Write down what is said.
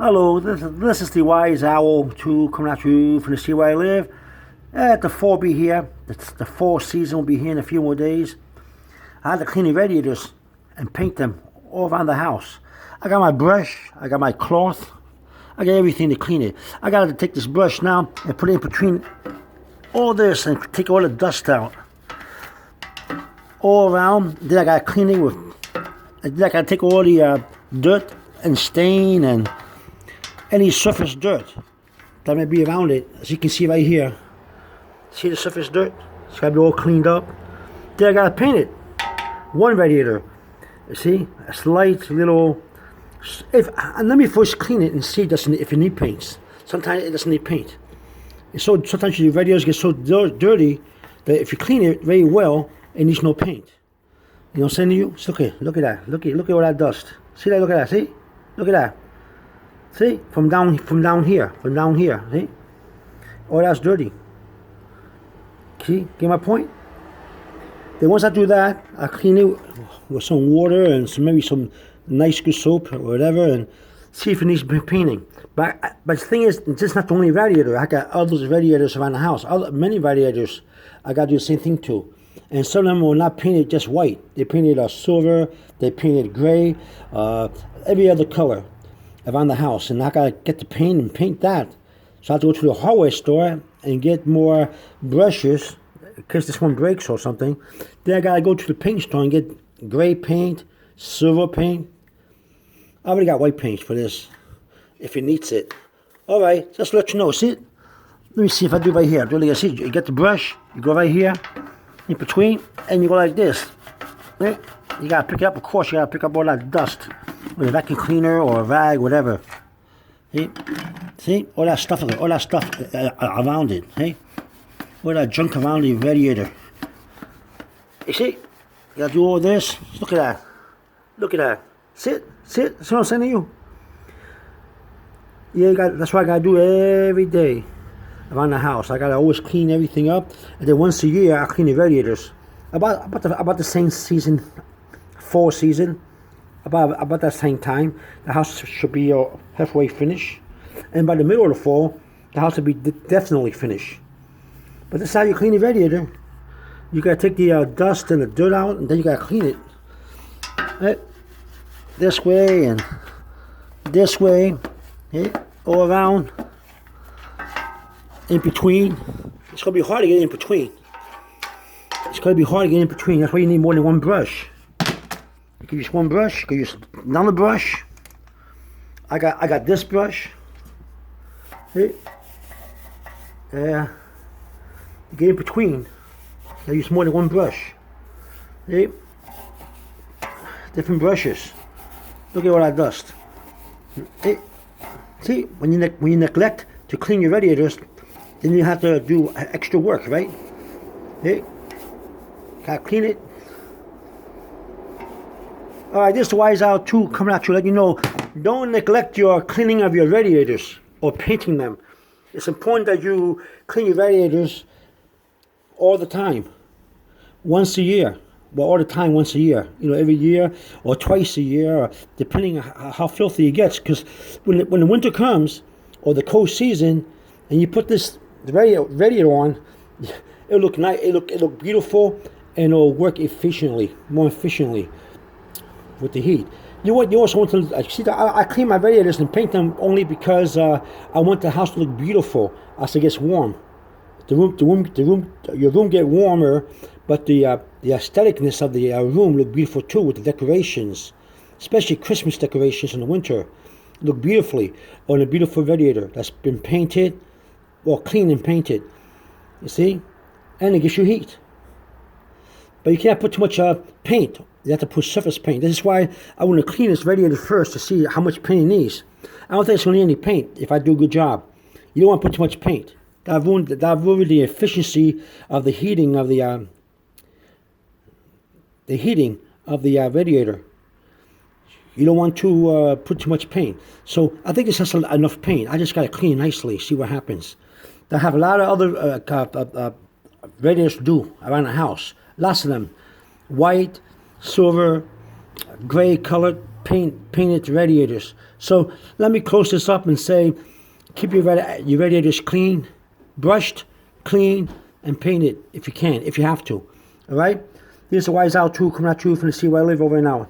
Hello, this is the Wise Owl 2 coming at you from the sea where I live. The fall will be here. The fall season will be here in a few more days. I had to clean the radiators and paint them all around the house. I got my brush, I got my cloth, I got everything to clean it. I got to take this brush now and put it in between all this and take all the dust out. All around. Then I got to clean it with, then I got to take all the dirt and stain and any surface dirt that may be around it. As you can see right here, see the surface dirt? It's got to be all cleaned up. Then I got to paint it. One radiator, you see, a slight little. Let me first clean it and see if it needs paint. Sometimes it doesn't need paint. And so sometimes your radiators get so dirty that if you clean it very well, it needs no paint. You know what I'm saying to you? So look at that. Look at all that dust. See that? Look at that. See? Look at that. See? From down here. See? All that's dirty. See? Get my point? Then once I do that, I clean it with some water and maybe some nice good soap or whatever, and see if it needs painting. But the thing is, it's just not the only radiator. I got other radiators around the house. Many radiators, I got to do the same thing too. And some of them will not paint it just white. They painted silver. They painted gray. Every other color around the house, and I gotta get the paint and paint that. So I have to go to the hardware store and get more brushes in case this one breaks or something. Then I gotta go to the paint store and get gray paint, silver paint. I already got white paint for this, if it needs it. All right, just to let you know. See, let me see if I do right here. See, you get the brush, you go right here, in between, and you go like this. Right? You gotta pick it up. Of course, you gotta pick up all that dust with a vacuum cleaner or a rag, whatever. See, all that stuff around it. Hey, all that junk around the radiator. You see, you gotta do all this. Look at that. See what I'm saying to you? Yeah, that's what I gotta do every day around the house. I gotta always clean everything up, and then once a year I clean the radiators. About the same season, fall season. About that same time, the house should be halfway finished, and by the middle of the fall, the house will be definitely finished. But this is how you clean the radiator. You gotta take the dust and the dirt out, and then you gotta clean it. Right? This way and this way, all around, in between. It's gonna be hard to get in between. That's why you need more than one brush. You can use one brush. You can use another brush. I got this brush. See? To get in between, I use more than one brush. See? Different brushes. Look at all that dust. See, when you neglect to clean your radiators, then you have to do extra work, right? Gotta clean it. Alright, this is the Wise Owl 2 coming at you, let you know, don't neglect your cleaning of your radiators or painting them. It's important that you clean your radiators all the time. Once a year. Well, all the time, once a year. You know, every year or twice a year, or depending on how filthy it gets. Because when the winter comes, or the cold season, and you put the radiator on, it'll look nice, it'll look beautiful, and it'll work more efficiently with the heat. You also want to see that I clean my radiators and paint them only because I want the house to look beautiful as it gets warm. Your room get warmer, but the aestheticness of the room look beautiful too with the decorations, especially Christmas decorations in the winter. Look beautifully on a beautiful radiator that's been painted, or cleaned and painted. You see, and it gives you heat. But you can't put too much paint. You have to put surface paint. This is why I want to clean this radiator first to see how much paint it needs. I don't think it's going to need any paint if I do a good job. You don't want to put too much paint. That ruined the efficiency of the heating of the radiator. You don't want to put too much paint. So I think it's just enough paint. I just got to clean nicely, see what happens. I have a lot of other radiators to do around the house. Lots of them. White, silver, gray colored, painted radiators. So let me close this up and say, keep your radiators clean, brushed, clean, and painted if you can, if you have to. All right? This is a Wise Owl 2 coming at you from the Sea where I live over in now.